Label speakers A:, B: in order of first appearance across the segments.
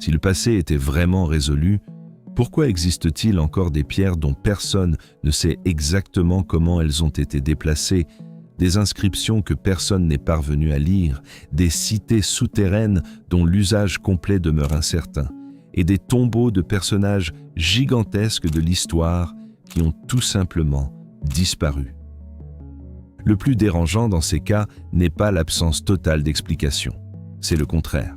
A: Si le passé était vraiment résolu, pourquoi existe-t-il encore des pierres dont personne ne sait exactement comment elles ont été déplacées, des inscriptions que personne n'est parvenu à lire, des cités souterraines dont l'usage complet demeure incertain, et des tombeaux de personnages gigantesques de l'histoire qui ont tout simplement disparu? Le plus dérangeant dans ces cas n'est pas l'absence totale d'explication, c'est le contraire.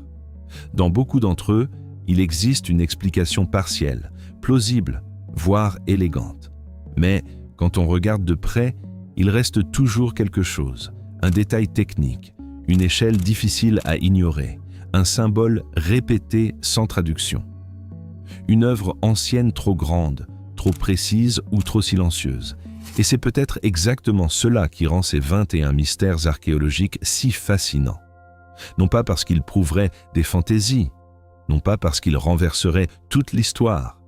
A: Dans beaucoup d'entre eux, il existe une explication partielle, plausible, voire élégante. Mais quand on regarde de près, il reste toujours quelque chose, un détail technique, une échelle difficile à ignorer, un symbole répété sans traduction. Une œuvre ancienne trop grande, trop précise ou trop silencieuse. Et c'est peut-être exactement cela qui rend ces 21 mystères archéologiques si fascinants. Non pas parce qu'ils prouveraient des fantaisies, non pas parce qu'ils renverseraient toute l'histoire,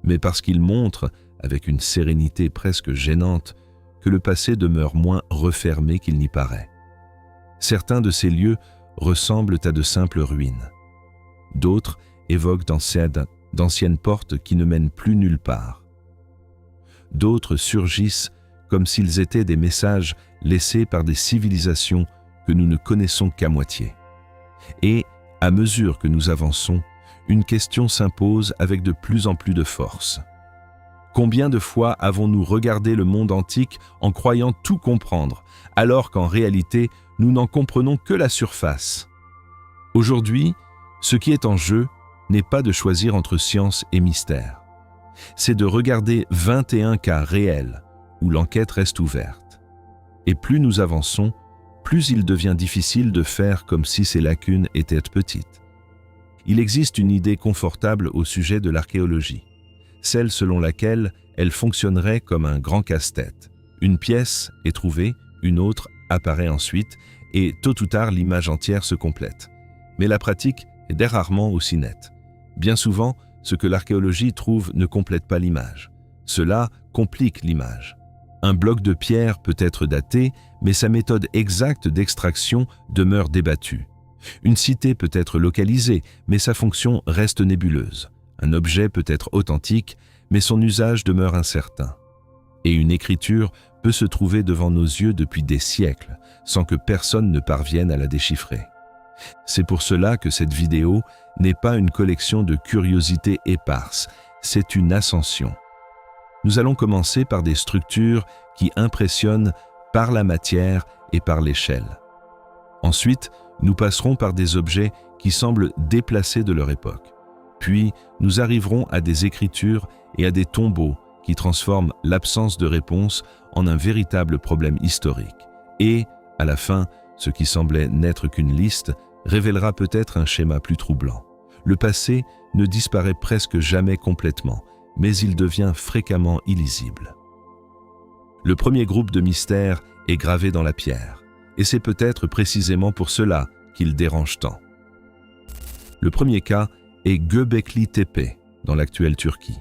A: mais parce qu'ils montrent, avec une sérénité presque gênante, que le passé demeure moins refermé qu'il n'y paraît. Certains de ces lieux ressemblent à de simples ruines. D'autres évoquent d'anciennes portes qui ne mènent plus nulle part. D'autres surgissent comme s'ils étaient des messages laissés par des civilisations que nous ne connaissons qu'à moitié. Et, à mesure que nous avançons, une question s'impose avec de plus en plus de force. Combien de fois avons-nous regardé le monde antique en croyant tout comprendre, alors qu'en réalité, nous n'en comprenons que la surface? Aujourd'hui, ce qui est en jeu n'est pas de choisir entre science et mystère. C'est de regarder 21 cas réels où l'enquête reste ouverte. Et plus nous avançons, plus il devient difficile de faire comme si ces lacunes étaient petites. Il existe une idée confortable au sujet de l'archéologie, celle selon laquelle elle fonctionnerait comme un grand casse-tête. Une pièce est trouvée, une autre apparaît ensuite, et tôt ou tard l'image entière se complète. Mais la pratique est rarement aussi nette. Bien souvent, ce que l'archéologie trouve ne complète pas l'image. Cela complique l'image. Un bloc de pierre peut être daté, mais sa méthode exacte d'extraction demeure débattue. Une cité peut être localisée, mais sa fonction reste nébuleuse. Un objet peut être authentique, mais son usage demeure incertain. Et une écriture peut se trouver devant nos yeux depuis des siècles, sans que personne ne parvienne à la déchiffrer. C'est pour cela que cette vidéo n'est pas une collection de curiosités éparses, c'est une ascension. Nous allons commencer par des structures qui impressionnent par la matière et par l'échelle. Ensuite, nous passerons par des objets qui semblent déplacés de leur époque. Puis, nous arriverons à des écritures et à des tombeaux qui transforment l'absence de réponse en un véritable problème historique. Et, à la fin, ce qui semblait n'être qu'une liste révélera peut-être un schéma plus troublant. Le passé ne disparaît presque jamais complètement, mais il devient fréquemment illisible. Le premier groupe de mystères est gravé dans la pierre, et c'est peut-être précisément pour cela qu'il dérange tant. Le premier cas est Göbekli Tepe, dans l'actuelle Turquie.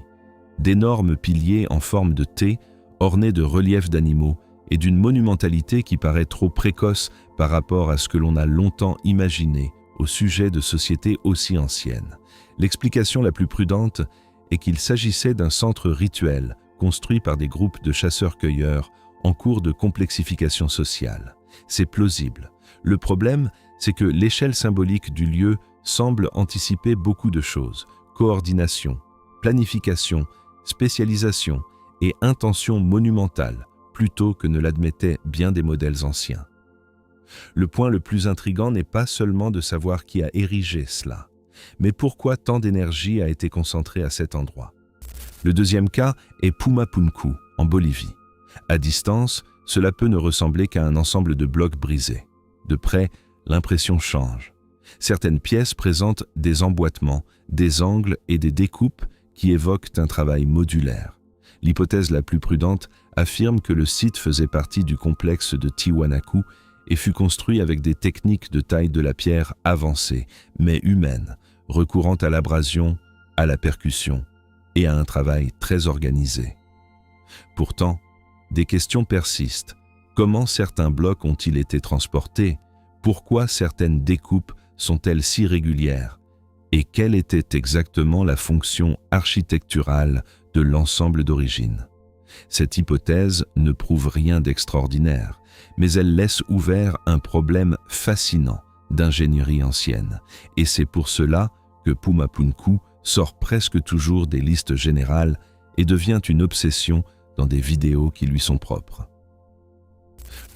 A: D'énormes piliers en forme de T, ornés de reliefs d'animaux et d'une monumentalité qui paraît trop précoce par rapport à ce que l'on a longtemps imaginé au sujet de sociétés aussi anciennes. L'explication la plus prudente est qu'il s'agissait d'un centre rituel construit par des groupes de chasseurs-cueilleurs en cours de complexification sociale. C'est plausible. Le problème, c'est que l'échelle symbolique du lieu semble anticiper beaucoup de choses: coordination, planification, spécialisation et intention monumentale, plutôt que ne l'admettaient bien des modèles anciens. Le point le plus intrigant n'est pas seulement de savoir qui a érigé cela, mais pourquoi tant d'énergie a été concentrée à cet endroit. Le deuxième cas est Pumapunku, en Bolivie. À distance, cela peut ne ressembler qu'à un ensemble de blocs brisés. De près, l'impression change. Certaines pièces présentent des emboîtements, des angles et des découpes qui évoquent un travail modulaire. L'hypothèse la plus prudente affirme que le site faisait partie du complexe de Tiwanaku et fut construit avec des techniques de taille de la pierre avancées, mais humaines, recourant à l'abrasion, à la percussion et à un travail très organisé. Pourtant, des questions persistent. Comment certains blocs ont-ils été transportés? Pourquoi certaines découpes sont-elles si régulières? Et quelle était exactement la fonction architecturale de l'ensemble d'origine? Cette hypothèse ne prouve rien d'extraordinaire, mais elle laisse ouvert un problème fascinant d'ingénierie ancienne. Et c'est pour cela que Pumapunku sort presque toujours des listes générales et devient une obsession dans des vidéos qui lui sont propres.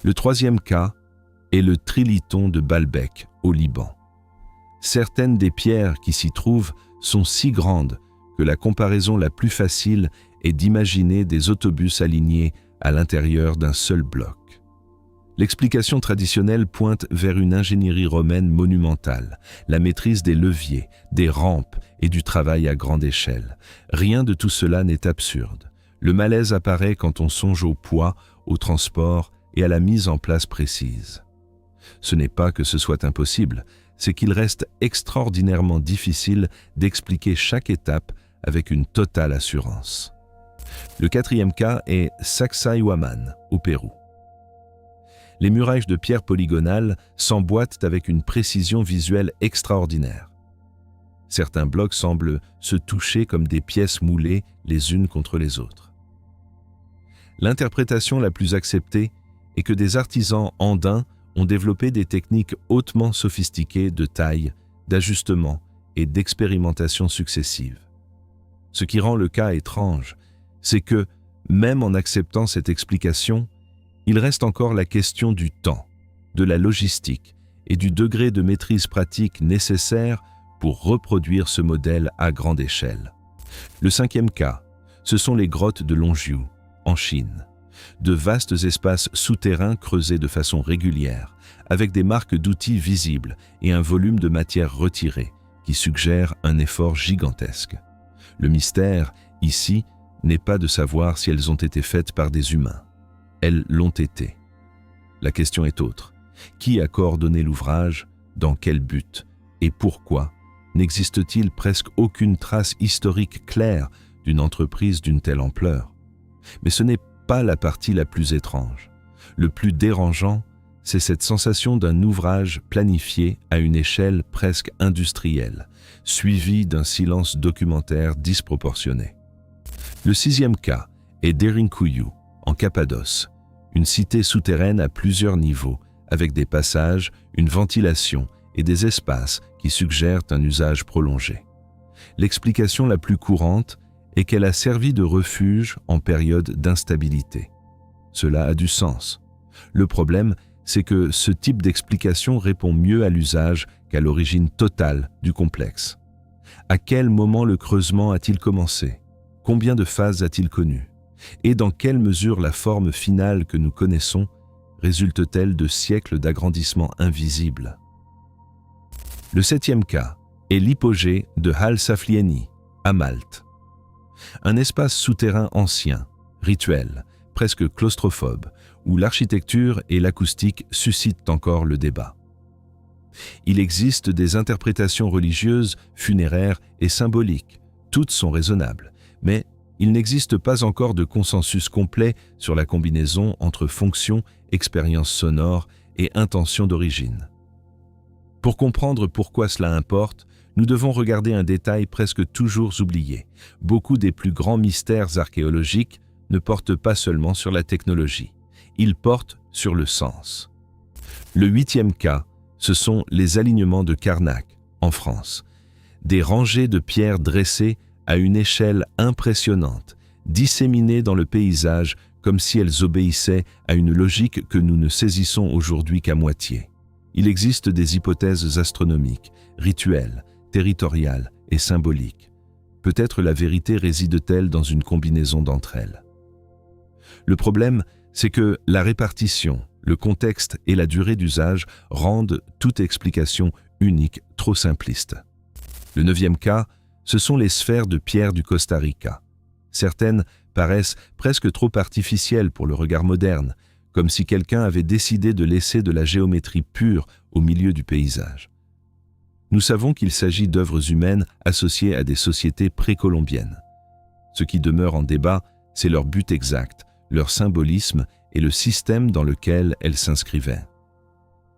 A: Le troisième cas est le Trilithon de Baalbek, au Liban. Certaines des pierres qui s'y trouvent sont si grandes que la comparaison la plus facile est d'imaginer des autobus alignés à l'intérieur d'un seul bloc. L'explication traditionnelle pointe vers une ingénierie romaine monumentale, la maîtrise des leviers, des rampes et du travail à grande échelle. Rien de tout cela n'est absurde. Le malaise apparaît quand on songe au poids, au transport et à la mise en place précise. Ce n'est pas que ce soit impossible, c'est qu'il reste extraordinairement difficile d'expliquer chaque étape avec une totale assurance. Le quatrième cas est Sacsayhuaman, au Pérou. Les murailles de pierre polygonales s'emboîtent avec une précision visuelle extraordinaire. Certains blocs semblent se toucher comme des pièces moulées les unes contre les autres. L'interprétation la plus acceptée est que des artisans andins ont développé des techniques hautement sophistiquées de taille, d'ajustement et d'expérimentation successives. Ce qui rend le cas étrange, c'est que, même en acceptant cette explication, il reste encore la question du temps, de la logistique et du degré de maîtrise pratique nécessaire pour reproduire ce modèle à grande échelle. Le cinquième cas, ce sont les grottes de Longjiu, en Chine. De vastes espaces souterrains creusés de façon régulière, avec des marques d'outils visibles et un volume de matière retiré, qui suggère un effort gigantesque. Le mystère, ici, n'est pas de savoir si elles ont été faites par des humains. Elles l'ont été. La question est autre. Qui a coordonné l'ouvrage? Dans quel but? Et pourquoi n'existe-t-il presque aucune trace historique claire d'une entreprise d'une telle ampleur? Mais ce n'est pas la partie la plus étrange. Le plus dérangeant, c'est cette sensation d'un ouvrage planifié à une échelle presque industrielle, suivi d'un silence documentaire disproportionné. Le sixième cas est Derinkuyu, en Cappadoce, une cité souterraine à plusieurs niveaux, avec des passages, une ventilation et des espaces qui suggèrent un usage prolongé. L'explication la plus courante est qu'elle a servi de refuge en période d'instabilité. Cela a du sens. Le problème, c'est que ce type d'explication répond mieux à l'usage qu'à l'origine totale du complexe. À quel moment le creusement a-t-il commencé? Combien de phases a-t-il connu? Et dans quelle mesure la forme finale que nous connaissons résulte-t-elle de siècles d'agrandissement invisible? Le septième cas est l'hypogée de Hal Saflieni, à Malte. Un espace souterrain ancien, rituel, presque claustrophobe, où l'architecture et l'acoustique suscitent encore le débat. Il existe des interprétations religieuses, funéraires et symboliques. Toutes sont raisonnables, mais il n'existe pas encore de consensus complet sur la combinaison entre fonction, expérience sonore et intention d'origine. Pour comprendre pourquoi cela importe, nous devons regarder un détail presque toujours oublié. Beaucoup des plus grands mystères archéologiques ne portent pas seulement sur la technologie, ils portent sur le sens. Le huitième cas, ce sont les alignements de Karnak, en France. Des rangées de pierres dressées à une échelle impressionnante, disséminées dans le paysage comme si elles obéissaient à une logique que nous ne saisissons aujourd'hui qu'à moitié. Il existe des hypothèses astronomiques, rituelles, territoriales et symboliques. Peut-être la vérité réside-t-elle dans une combinaison d'entre elles. Le problème, c'est que la répartition, le contexte et la durée d'usage rendent toute explication unique trop simpliste. Le neuvième cas, ce sont les sphères de pierre du Costa Rica. Certaines paraissent presque trop artificielles pour le regard moderne, comme si quelqu'un avait décidé de laisser de la géométrie pure au milieu du paysage. Nous savons qu'il s'agit d'œuvres humaines associées à des sociétés précolombiennes. Ce qui demeure en débat, c'est leur but exact, leur symbolisme et le système dans lequel elles s'inscrivaient.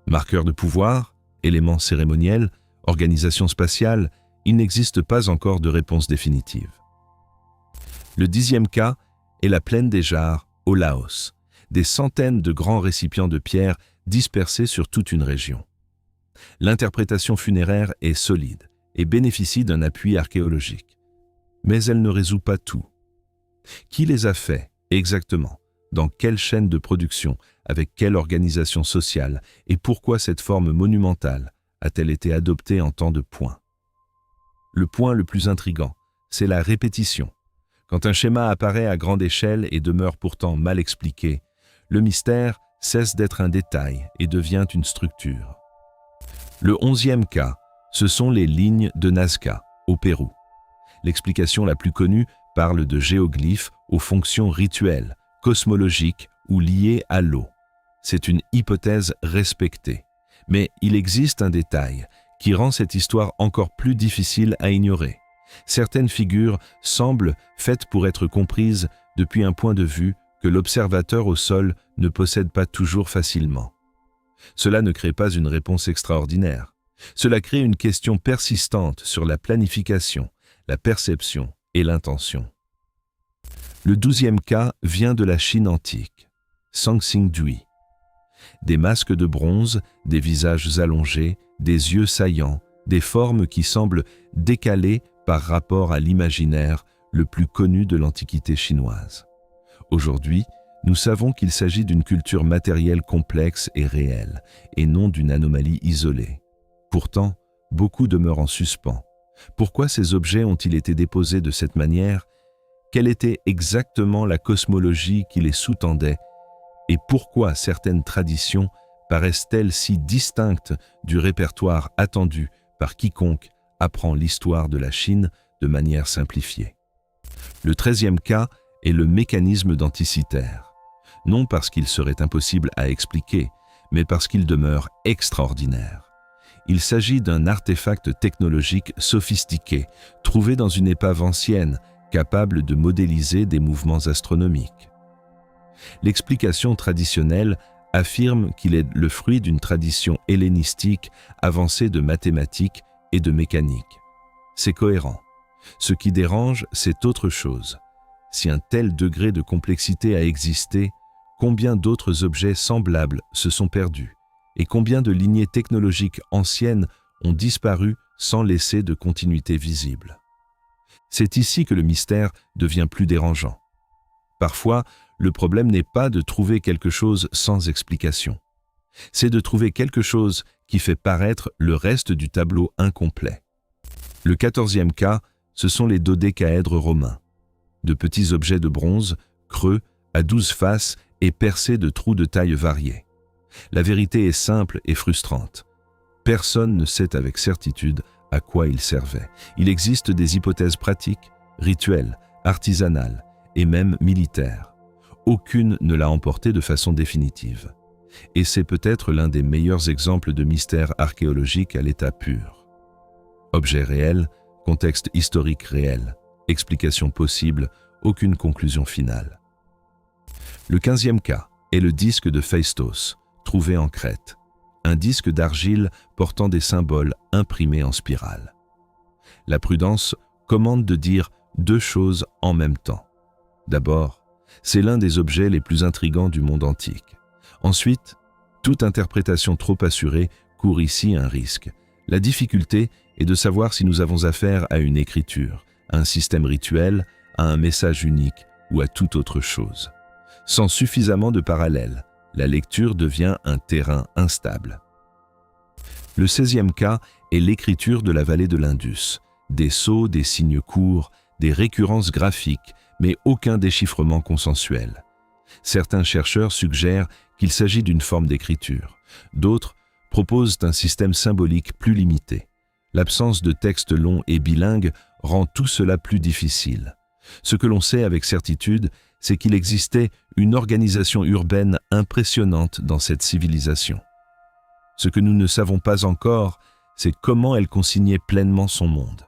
A: Marqueurs de pouvoir, éléments cérémoniels, organisation spatiale, il n'existe pas encore de réponse définitive. Le 10e cas est la plaine des jarres au Laos, des centaines de grands récipients de pierre dispersés sur toute une région. L'interprétation funéraire est solide et bénéficie d'un appui archéologique. Mais elle ne résout pas tout. Qui les a faits exactement? Dans quelle chaîne de production? Avec quelle organisation sociale? Et pourquoi cette forme monumentale a-t-elle été adoptée en temps de points? Le point le plus intrigant, c'est la répétition. Quand un schéma apparaît à grande échelle et demeure pourtant mal expliqué, le mystère cesse d'être un détail et devient une structure. Le 11e cas, ce sont les lignes de Nazca, au Pérou. L'explication la plus connue parle de géoglyphes aux fonctions rituelles, cosmologiques ou liées à l'eau. C'est une hypothèse respectée. Mais il existe un détail qui rend cette histoire encore plus difficile à ignorer. Certaines figures semblent faites pour être comprises depuis un point de vue que l'observateur au sol ne possède pas toujours facilement. Cela ne crée pas une réponse extraordinaire. Cela crée une question persistante sur la planification, la perception et l'intention. Le 12e cas vient de la Chine antique, Cangxingdui. Des masques de bronze, des visages allongés, des yeux saillants, des formes qui semblent décalées par rapport à l'imaginaire le plus connu de l'Antiquité chinoise. Aujourd'hui, nous savons qu'il s'agit d'une culture matérielle complexe et réelle, et non d'une anomalie isolée. Pourtant, beaucoup demeurent en suspens. Pourquoi ces objets ont-ils été déposés de cette manière? Quelle était exactement la cosmologie qui les sous-tendait? Et pourquoi certaines traditions paraissent-elles si distinctes du répertoire attendu par quiconque apprend l'histoire de la Chine de manière simplifiée? Le 13e cas est le mécanisme d'Anticythère. Non parce qu'il serait impossible à expliquer, mais parce qu'il demeure extraordinaire. Il s'agit d'un artefact technologique sophistiqué, trouvé dans une épave ancienne, capable de modéliser des mouvements astronomiques. L'explication traditionnelle affirme qu'il est le fruit d'une tradition hellénistique avancée de mathématiques et de mécanique. C'est cohérent. Ce qui dérange, c'est autre chose. Si un tel degré de complexité a existé, combien d'autres objets semblables se sont perdus et combien de lignées technologiques anciennes ont disparu sans laisser de continuité visible? C'est ici que le mystère devient plus dérangeant. Parfois, le problème n'est pas de trouver quelque chose sans explication. C'est de trouver quelque chose qui fait paraître le reste du tableau incomplet. Le 14e cas, ce sont les dodécaèdres romains. De petits objets de bronze, creux, à 12 faces et percés de trous de taille variée. La vérité est simple et frustrante. Personne ne sait avec certitude à quoi ils servaient. Il existe des hypothèses pratiques, rituelles, artisanales et même militaires. Aucune ne l'a emporté de façon définitive. Et c'est peut-être l'un des meilleurs exemples de mystère archéologique à l'état pur. Objet réel, contexte historique réel, explication possible, aucune conclusion finale. Le 15e cas est le disque de Phaistos, trouvé en Crète. Un disque d'argile portant des symboles imprimés en spirale. La prudence commande de dire deux choses en même temps. D'abord, c'est l'un des objets les plus intrigants du monde antique. Ensuite, toute interprétation trop assurée court ici un risque. La difficulté est de savoir si nous avons affaire à une écriture, à un système rituel, à un message unique ou à toute autre chose. Sans suffisamment de parallèles, la lecture devient un terrain instable. Le 16e cas est l'écriture de la vallée de l'Indus. Des sceaux, des signes courts, des récurrences graphiques, mais aucun déchiffrement consensuel. Certains chercheurs suggèrent qu'il s'agit d'une forme d'écriture. D'autres proposent un système symbolique plus limité. L'absence de texte long et bilingue rend tout cela plus difficile. Ce que l'on sait avec certitude, c'est qu'il existait une organisation urbaine impressionnante dans cette civilisation. Ce que nous ne savons pas encore, c'est comment elle consignait pleinement son monde.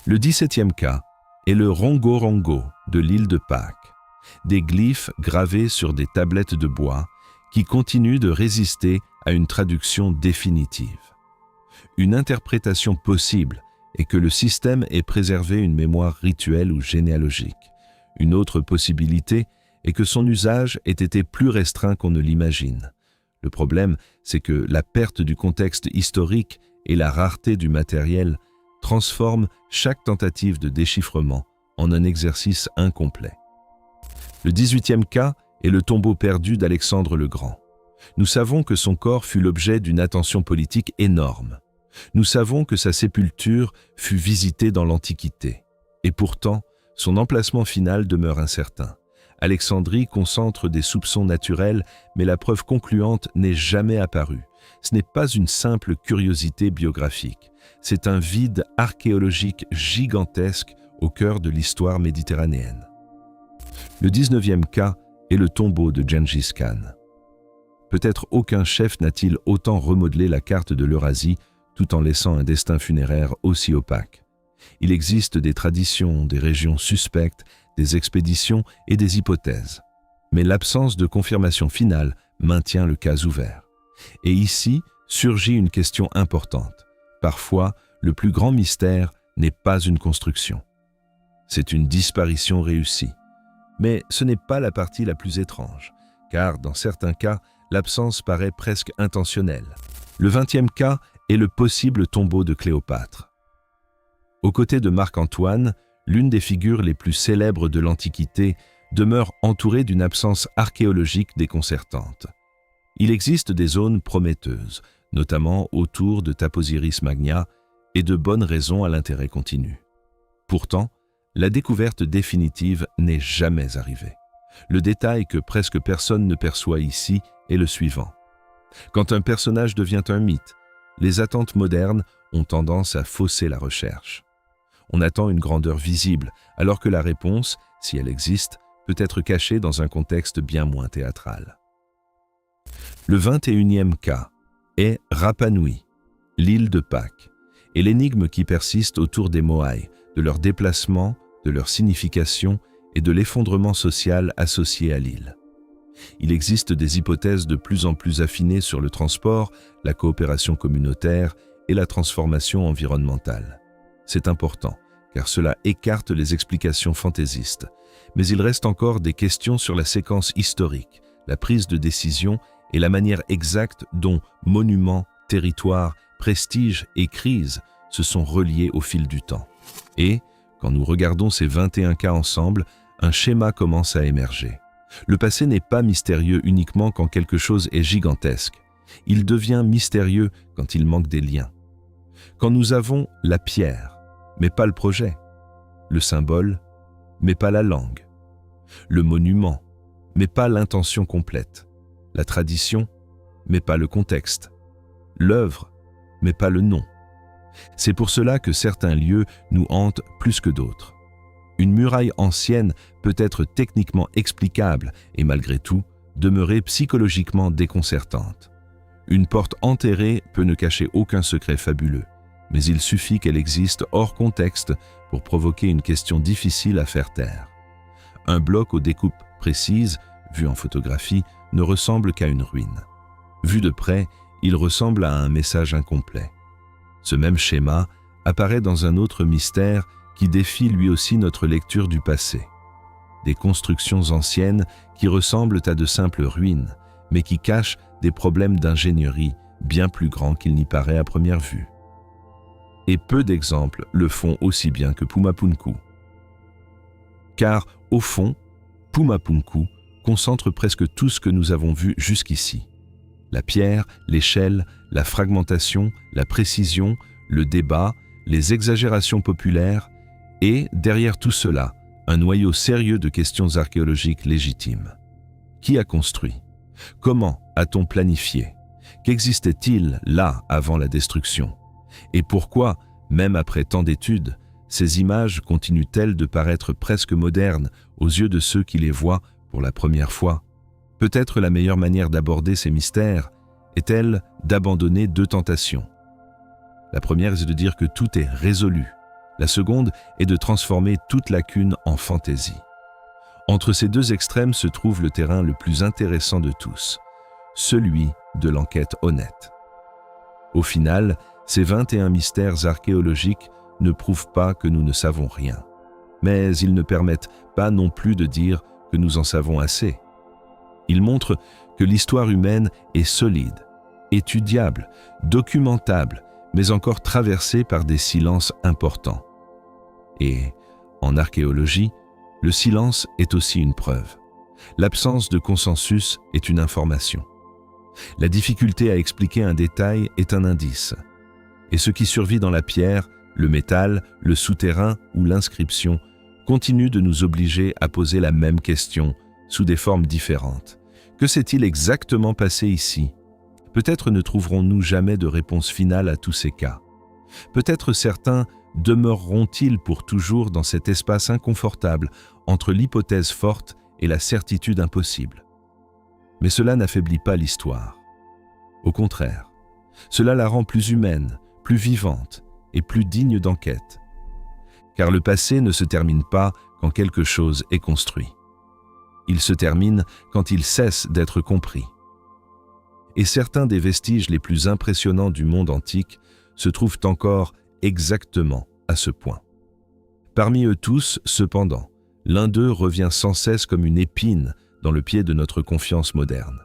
A: Le 17e cas est le Rongorongo de l'île de Pâques, des glyphes gravés sur des tablettes de bois qui continuent de résister à une traduction définitive. Une interprétation possible et que le système ait préservé une mémoire rituelle ou généalogique. Une autre possibilité est que son usage ait été plus restreint qu'on ne l'imagine. Le problème, c'est que la perte du contexte historique et la rareté du matériel transforment chaque tentative de déchiffrement en un exercice incomplet. Le 18e cas est le tombeau perdu d'Alexandre le Grand. Nous savons que son corps fut l'objet d'une attention politique énorme. Nous savons que sa sépulture fut visitée dans l'Antiquité. Et pourtant, son emplacement final demeure incertain. Alexandrie concentre des soupçons naturels, mais la preuve concluante n'est jamais apparue. Ce n'est pas une simple curiosité biographique. C'est un vide archéologique gigantesque au cœur de l'histoire méditerranéenne. Le 19e cas est le tombeau de Gengis Khan. Peut-être aucun chef n'a-t-il autant remodelé la carte de l'Eurasie tout en laissant un destin funéraire aussi opaque. Il existe des traditions, des régions suspectes, des expéditions et des hypothèses. Mais l'absence de confirmation finale maintient le cas ouvert. Et ici surgit une question importante. Parfois, le plus grand mystère n'est pas une construction. C'est une disparition réussie. Mais ce n'est pas la partie la plus étrange, car dans certains cas, l'absence paraît presque intentionnelle. Le 20e cas est le possible tombeau de Cléopâtre. Aux côtés de Marc-Antoine, l'une des figures les plus célèbres de l'Antiquité demeure entourée d'une absence archéologique déconcertante. Il existe des zones prometteuses, notamment autour de Taposiris Magna, et de bonnes raisons à l'intérêt continu. Pourtant, la découverte définitive n'est jamais arrivée. Le détail que presque personne ne perçoit ici est le suivant. Quand un personnage devient un mythe, les attentes modernes ont tendance à fausser la recherche. On attend une grandeur visible, alors que la réponse, si elle existe, peut être cachée dans un contexte bien moins théâtral. Le 21e cas est Rapa Nui, l'île de Pâques, et l'énigme qui persiste autour des Moai, de leur déplacement, de leur signification et de l'effondrement social associé à l'île. Il existe des hypothèses de plus en plus affinées sur le transport, la coopération communautaire et la transformation environnementale. C'est important, car cela écarte les explications fantaisistes. Mais il reste encore des questions sur la séquence historique, la prise de décision et la manière exacte dont monuments, territoires, prestige et crise se sont reliés au fil du temps. Et, quand nous regardons ces 21 cas ensemble, un schéma commence à émerger. Le passé n'est pas mystérieux uniquement quand quelque chose est gigantesque. Il devient mystérieux quand il manque des liens. Quand nous avons la pierre, mais pas le projet, le symbole, mais pas la langue, le monument, mais pas l'intention complète, la tradition, mais pas le contexte, l'œuvre, mais pas le nom. C'est pour cela que certains lieux nous hantent plus que d'autres. Une muraille ancienne peut être techniquement explicable et malgré tout demeurer psychologiquement déconcertante. Une porte enterrée peut ne cacher aucun secret fabuleux, mais il suffit qu'elle existe hors contexte pour provoquer une question difficile à faire taire. Un bloc aux découpes précises, vu en photographie, ne ressemble qu'à une ruine. Vu de près, il ressemble à un message incomplet. Ce même schéma apparaît dans un autre mystère qui défie lui aussi notre lecture du passé. Des constructions anciennes qui ressemblent à de simples ruines, mais qui cachent des problèmes d'ingénierie bien plus grands qu'il n'y paraît à première vue. Et peu d'exemples le font aussi bien que Pumapunku. Car, au fond, Pumapunku concentre presque tout ce que nous avons vu jusqu'ici. La pierre, l'échelle, la fragmentation, la précision, le débat, les exagérations populaires, et, derrière tout cela, un noyau sérieux de questions archéologiques légitimes. Qui a construit? Comment a-t-on planifié? Qu'existait-il là avant la destruction? Et pourquoi, même après tant d'études, ces images continuent-elles de paraître presque modernes aux yeux de ceux qui les voient pour la première fois? Peut-être la meilleure manière d'aborder ces mystères est-elle d'abandonner deux tentations. La première est de dire que tout est résolu. La seconde est de transformer toute lacune en fantaisie. Entre ces deux extrêmes se trouve le terrain le plus intéressant de tous, celui de l'enquête honnête. Au final, ces 21 mystères archéologiques ne prouvent pas que nous ne savons rien. Mais ils ne permettent pas non plus de dire que nous en savons assez. Ils montrent que l'histoire humaine est solide, étudiable, documentable, mais encore traversée par des silences importants. Et, en archéologie, le silence est aussi une preuve. L'absence de consensus est une information. La difficulté à expliquer un détail est un indice. Et ce qui survit dans la pierre, le métal, le souterrain ou l'inscription continue de nous obliger à poser la même question sous des formes différentes. Que s'est-il exactement passé ici ? Peut-être ne trouverons-nous jamais de réponse finale à tous ces cas. Peut-être certains demeureront-ils pour toujours dans cet espace inconfortable entre l'hypothèse forte et la certitude impossible. Mais cela n'affaiblit pas l'histoire. Au contraire, cela la rend plus humaine, plus vivante et plus digne d'enquête. Car le passé ne se termine pas quand quelque chose est construit. Il se termine quand il cesse d'être compris. Et certains des vestiges les plus impressionnants du monde antique se trouvent encore exactement à ce point. Parmi eux tous, cependant, l'un d'eux revient sans cesse comme une épine dans le pied de notre confiance moderne.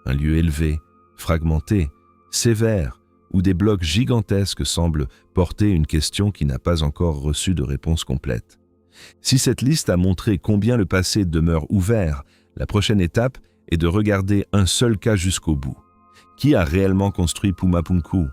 A: Un lieu élevé, fragmenté, sévère, où des blocs gigantesques semblent porter une question qui n'a pas encore reçu de réponse complète. Si cette liste a montré combien le passé demeure ouvert, la prochaine étape est de regarder un seul cas jusqu'au bout. Qui a réellement construit Pumapunku ?